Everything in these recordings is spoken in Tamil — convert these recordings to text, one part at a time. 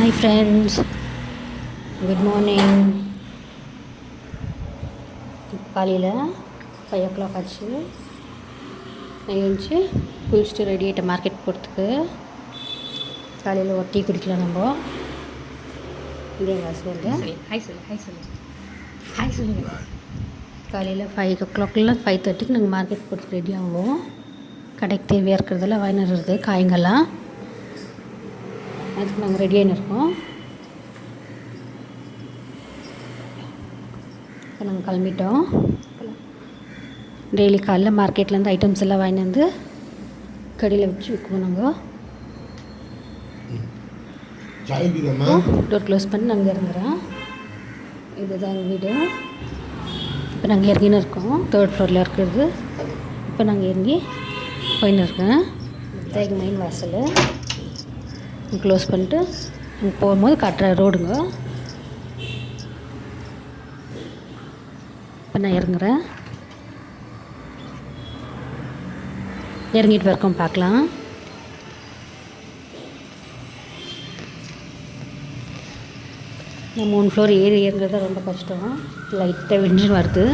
Hi friends, good morning. காலையில் 5 o'clock ஆச்சு. எழுந்துச்சு குளிச்சுட்டு ரெடி ஆகிட்ட மார்க்கெட் போகிறதுக்கு. காலையில் ஒரு டீ குடிக்கலாம் நம்ம. இது எங்கள் ஹஸ்பண்டு. ஹாய் சொல்லுங்க. காலையில் 5 o'clock 5:30 நாங்கள் மார்க்கெட் போகிறதுக்கு ரெடி ஆகுவோம். கடைக்கு தேவையாக இருக்கிறதெல்லாம் வாங்கிட்டு வருது காய்ங்கெல்லாம். அதுக்கு நாங்கள் ரெடியாகின்னு இருக்கோம். இப்போ நாங்கள் கிளம்பிட்டோம். டெய்லி காலைல மார்க்கெட்லேருந்து ஐட்டம்ஸ் எல்லாம் வாங்கிட்டு வந்து கடையில் வச்சு விற்குவோம். நாங்கள் டோர் க்ளோஸ் பண்ணி நாங்கள் இறங்குறோம். இதுதான் எங்கள் வீடு. இப்போ நாங்கள் இறங்கின்னு இருக்கோம். 3rd floor இருக்கிறது. இப்போ நாங்கள் இறங்கி போயின்னு இருக்கேன். இதுதான் எங்கள் மெயின் வாசல். க்ளோஸ் பண்ணிட்டு இங்கே போகும்போது காட்டுற ரோடுங்க. இப்போ நான் இறங்குறேன். இறங்கிட்டு வரைக்கும் பார்க்கலாம். நான் 3 floor ஏறி இறங்குறது ரொம்ப கஷ்டம். லைட்டாக விண்டின்னு வருது.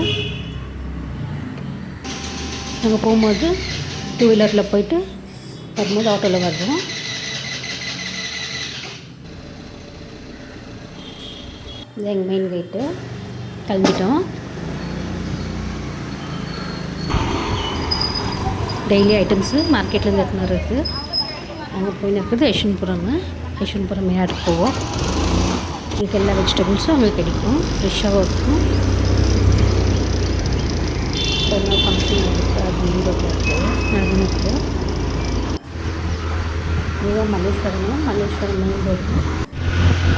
நாங்கள் போகும்போது 2-wheeler போயிட்டு வரும்போது ஆட்டோவில் வருவோம். இது எங்கள் மெயின் கேட்டு. கிளம்பிட்டோம். டெய்லி ஐட்டம்ஸு மார்க்கெட்லேருந்து எடுத்துன்னு வர்றது. அங்கே போயின்னு இருக்கிறது யஷ்வந்த்புரம் ஏடுக்கு போவோம். இதுக்கு எல்லா வெஜிடபிள்ஸும் அங்கே கிடைக்கும். ஃப்ரெஷ்ஷாகவும் இருக்கும். ஒரு ஃபங்க்ஷன் இருக்குது. அது ஈரோட்டில் இருக்குது. நடந்து இருக்குது. இதுதான் மல்லேஸ்வரம் மெயின் ரோடு.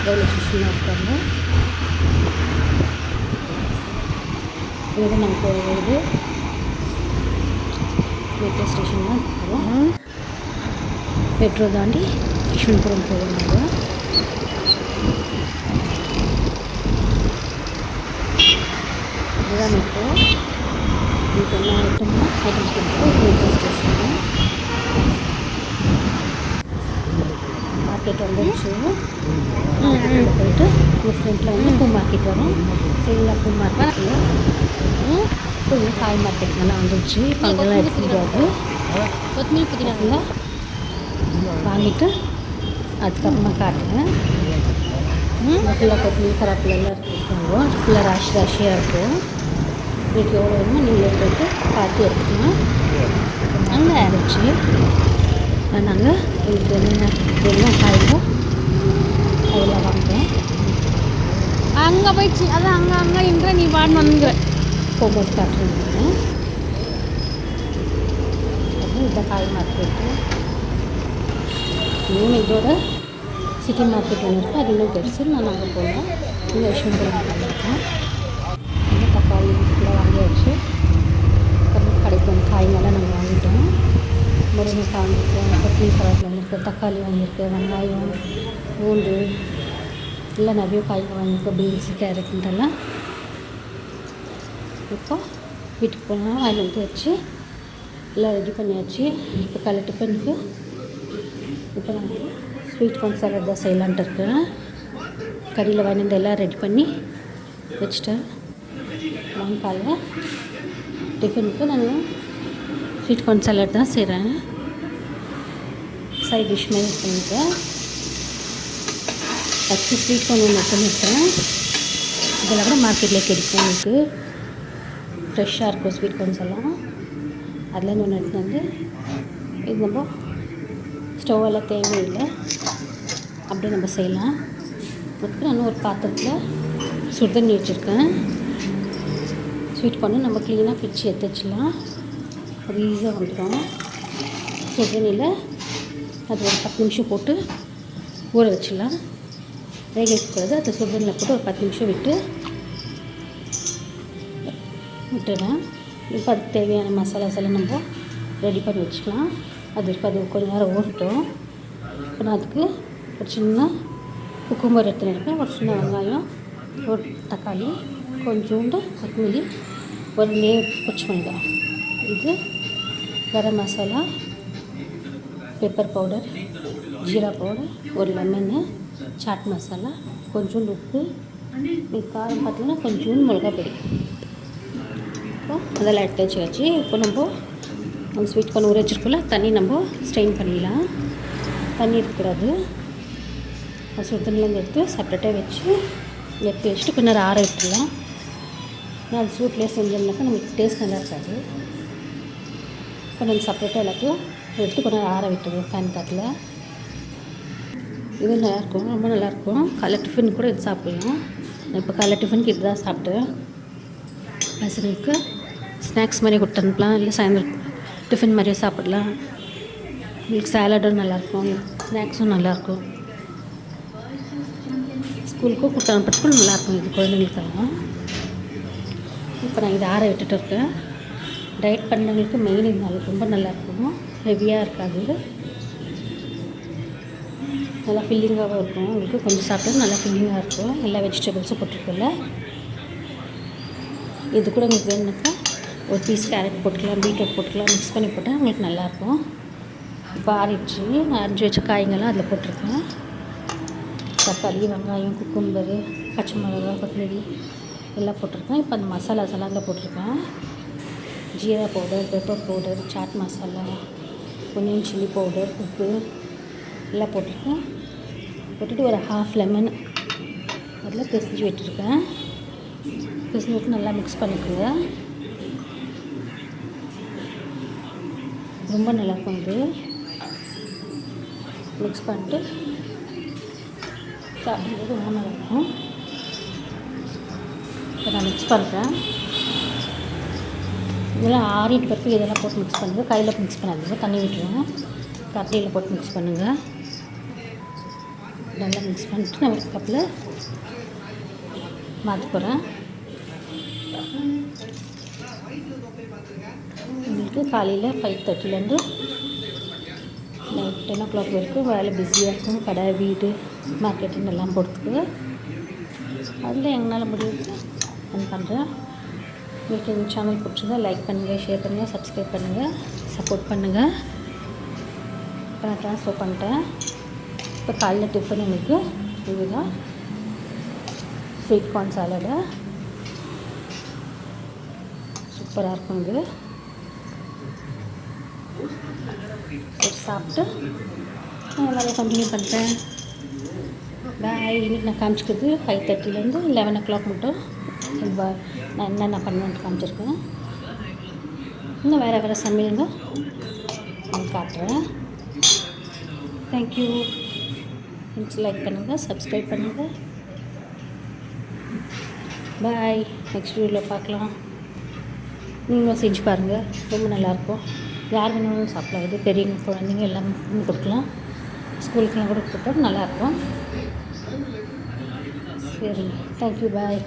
ரயில்வே ஸ்டேஷனில் இருக்காங்க. இது நாங்கள் போகிறது மெட்ரோ ஸ்டேஷன் தான் போகிறோம். மெட்ரோ தாண்டி யஷ்வந்த்புரம் போவோம். நாங்கள் இதுதான் மெட்ரோ. இதுக்கு என்ன ஐட்டம்ஸ் கொடுப்போம். மெட்ரோ ஸ்டேஷன் மார்க்கெட் வந்துடுச்சு. மார்க்கெட்டில் போயிட்டு ஒரு ஃப்ரெண்டில் வந்து பூ மார்க்கெட் வரும். ஃபுல்லாக பூ மார்க்கெட்டில் கொஞ்சம் காய் மார்க்கெட்லாம் வந்துடுச்சு. இப்போ அங்கெல்லாம் எடுக்க முடியாது. கொத்தமல்லி புதினா வாங்கிட்டு அதுக்கப்புறமா காட்டுறேன். ஃபுல்லாக கொத்தமல்லி கராப்பிலெல்லாம் இருக்குங்க. ஃபுல்லாக ராஷியாக இருக்கும். வீட்டுக்கு எவ்வளோ வேணுமோ நீங்களே போய்ட்டு பார்த்து எடுத்துக்கலாம். அங்கே ஆயிடுச்சு. நாங்கள் எங்களுக்கு என்னென்ன காய்கோ அதெல்லாம் வாங்குவோம். அங்கே போயிடுச்சு. அதான் அங்கே இன்ற நீ பாடு வந்துங்கிற போகும்போது காட்டுறேன். அது இந்த காய் மார்க்கெட்டு. இன்னும் இதோட சிட்டி மார்க்கெட் ஒன்று இருக்குது. அது இன்னும் பெருசு. நான் அங்கே போனோம். இங்கே யஷ்வந்த்புரம் இருக்கோம். இந்த தக்காளி ஃபுல்லாக வாங்கியாச்சு. அப்புறம் கடைக்கு வந்து காய்ங்கெல்லாம் நாங்கள் வாங்கிட்டோம். முருங்கைக்காய் வாங்கியிருக்கேன். கொத்தமல்லி கருவேப்பிலை வாங்கியிருக்கேன். தக்காளி வாங்கியிருக்கேன். வெங்காயம், பூண்டு எல்லாம் நிறைய காய்கள் வாங்கியிருக்கோம். பீன்ஸு, கேரட்டுன்றெல்லாம். இப்போ வீட்டுக்கு போனால் வாங்கி வந்து வச்சு எல்லாம் ரெடி பண்ணியாச்சு. இப்போ காலை டிஃபனுக்கு இப்போ நான் ஸ்வீட் கார்ன் சாலட் தான் செய்யலான்ட்டு இருக்கேன். கடையில் வாங்கி வந்து எல்லாம் ரெடி பண்ணி வச்சுட்டேன். காலைல டிஃபனுக்கு நான் ஸ்வீட் கார்ன் சாலட் தான் செய்கிறேன். சைட் டிஷ் மாதிரி பண்ணிட்டேன். ஃபஸ்ட்டு ஸ்வீட் கார்ன் ஒன்று பண்ணிட்டேன். இதெல்லாம் கூட மார்க்கெட்டில் கிடைக்கும். எனக்கு ஃப்ரெஷ்ஷாக இருக்கும் ஸ்வீட் கார்ன்ஸ் எல்லாம். அதுலேருந்து ஒன்று எடுத்துகிட்டு வந்து இது நம்ம ஸ்டவ்வெல்லாம் தேவையில்லை, அப்படியே நம்ம செய்யலாம். அதுக்கு நான் ஒரு பாத்திரத்தில் சுடுதண்ணி வச்சுருக்கேன். ஸ்வீட் கார்னு நம்ம க்ளீனாக பிச்சு எடுத்து வச்சிடலாம். அது ஈஸியாக வந்துடும். சுடுதண்ணியில் அது ஒரு 10 நிமிஷம் போட்டு ஊற வச்சிடலாம். வேக வைக்கக்கூடாது. அது சுடுதண்ணியில் போட்டு ஒரு 10 நிமிஷம் விட்டுறேன். இப்போ அதுக்கு தேவையான மசாலாஸ் எல்லாம் நம்ம ரெடி பண்ணி வச்சுக்கலாம். அது கொஞ்சம் நேரம் ஊறட்டும். இப்போ நான் அதுக்கு ஒரு சின்ன குக்கும்பர் எடுத்துன்னு இருக்கேன். ஒரு சின்ன வெங்காயம், ஒரு தக்காளி, கொஞ்சோண்டு கொத்தமல்லி, ஒரு பச்சை மிளகாய், இது கரம் மசாலா, பெப்பர் பவுடர், ஜீரா பவுடர், ஒரு லெமனு, சாட் மசாலா, கொஞ்சோண்டு உப்பு, உங்களுக்கு காரம் பார்த்தீங்கன்னா கொஞ்சோண்டு மிளகா பொடி. இப்போ அதெல்லாம் எடுத்து வச்சாச்சு. இப்போ நம்ம அந்த ஸ்வீட் கார்ன் ஊற வச்சுருக்கோம்ல, தண்ணி நம்ம ஸ்ட்ரெயின் பண்ணிடலாம். தண்ணி இருக்கக்கூடாது. சுடு தண்ணிலேருந்து எடுத்து செப்பரேட்டாக வச்சுட்டு கொஞ்சம் நேரம் ஆற விட்டுடலாம். ஏன்னா அது சூட்லேயே செஞ்சோம்னாக்கா நமக்கு டேஸ்ட் நல்லா இருக்காது. கொஞ்சம் செப்பரேட்டாக எல்லாத்தையும் எடுத்து கொஞ்சம் நேரம் ஆற விட்டுருவோம் ஃபேன் காற்றுல. இது நல்லாயிருக்கும், ரொம்ப நல்லாயிருக்கும். காலைல டிஃபன் கூட இது சாப்பிட்லாம். நான் இப்போ காலைல டிஃபனுக்கு இது தான் சாப்பிட்டேன். பசங்களுக்கு ஸ்நாக்ஸ் மாதிரி கொடுத்து அனுப்பலாம், இல்லை சாயந்தரம் டிஃபன் மாதிரியே சாப்பிடலாம். உங்களுக்கு சாலடும் நல்லாயிருக்கும், ஸ்நாக்ஸும் நல்லாயிருக்கும். ஸ்கூலுக்கும் கொடுத்து அனுப்புறதுக்கும் நல்லாயிருக்கும் இது குழந்தைங்களுக்கெல்லாம். இப்போ நான் இதை ஆற விட்டுட்டு இருக்கேன். டயட் பண்ணுறவங்களுக்கு மெயின் இது ரொம்ப நல்லாயிருக்கும், ஹெவியாக இருக்காது, நல்லா ஃபில்லிங்காகவும் இருக்கும். உங்களுக்கு கொஞ்சம் சாப்பிட்டா நல்லா ஃபில்லிங்காக இருக்கும். எல்லா வெஜிடபிள்ஸும் போட்டிருக்கோம்ல. இது கூட உங்களுக்கு வேணுனாக்கா ஒரு பீஸ் கேரட் போட்டுக்கலாம், பீட்ரூட் போட்டுக்கலாம், மிக்ஸ் பண்ணி போட்டால் உங்களுக்கு நல்லாயிருக்கும். இப்போ ஆறிடுச்சு. நான் அரிஞ்சு வச்ச காய்ங்கள்லாம் அதில் போட்டிருக்கேன். தக்காளி, வெங்காயம், குக்கும்பரு, பச்சை மிளகா, கொத்தமல்லி எல்லாம் போட்டிருக்கேன். இப்போ அந்த மசாலாஸ் எல்லாம் அதில் போட்டிருக்கேன். Jeera powder, pepper powder, chaat masala, onion chilli powder, உப்பு எல்லாம் போட்டிருக்கேன். போட்டுட்டு ஒரு ஹாஃப் லெமன் அதில் பிசைஞ்சு விட்டுருக்கேன். பிசைஞ்சு விட்டு நல்லா மிக்ஸ் பண்ணிக்கோங்க. ரொம்ப நல்லாயிருக்கும் இது. மிக்ஸ் பண்ணிட்டு சாப்பிடும்போது ரொம்ப நல்லாயிருக்கும். இப்போ நான் மிக்ஸ் பண்ணுறேன். இதெல்லாம் ஆறிட்டு பிறகு இதெல்லாம் போட்டு மிக்ஸ் பண்ணுங்கள். கையில் மிக்ஸ் பண்ணாதீங்க, தண்ணி விட்டுருங்க. கத்தியில் போட்டு மிக்ஸ் பண்ணுங்கள். நல்லா மிக்ஸ் பண்ணிட்டு நான் ஒரு கப்பில் மாற்றி போகிறேன். உங்களுக்கு காலையில் 5:30லேருந்து நைட் 10 o'clock வரைக்கும் வேலை பிஸியாக இருக்கும். கடை, வீடு, மார்க்கெட்டுன்னு எல்லாம் போகிறதுக்கு. அதில் எங்களால் முடியுது நான் பண்ணுறேன். உங்களுக்கு இந்த சேனல் பிடிச்சிருந்தா லைக் பண்ணுங்கள், ஷேர் பண்ணுங்கள், சப்ஸ்கிரைப் பண்ணுங்கள், சப்போர்ட் பண்ணுங்கள். இப்போ நான் ட்ரான்ஸ்ஃபர் பண்ணிட்டேன். இப்போ காலைல டிஃபன் எங்களுக்கு இதுதான் ஸ்வீட் கார்ன் சாலடு. சூப்பராக இருக்கும் இது. சாப்பிட்டு நான் வேலையை கண்டினியூ பண்ணுறேன். பாய். இன்றைக்கி நான் காமிச்சிக்கிறது 5:30லேருந்து 11 o'clock மட்டும் நான் என்னென்ன பண்ணுவேன்ட்டு காமிச்சிருக்கேன். இன்னும் வேறு சமையலுங்க நான் காட்டுறேன். தேங்க்யூ. லைக் பண்ணுங்கள், சப்ஸ்கிரைப் பண்ணுங்கள். பாய். நெக்ஸ்ட் வீடியோவில் பார்க்கலாம். நீங்களும் செஞ்சு பாருங்கள், ரொம்ப நல்லாயிருக்கும். யார் வேணாலும் சாப்பிடலாம். இது பெரியவங்க, குழந்தைங்க எல்லாமே கொடுக்கலாம். ஸ்கூலுக்கெல்லாம் கூட கொடுத்தா நல்லாயிருக்கும். சரி, தேங்க்யூ, பாய்.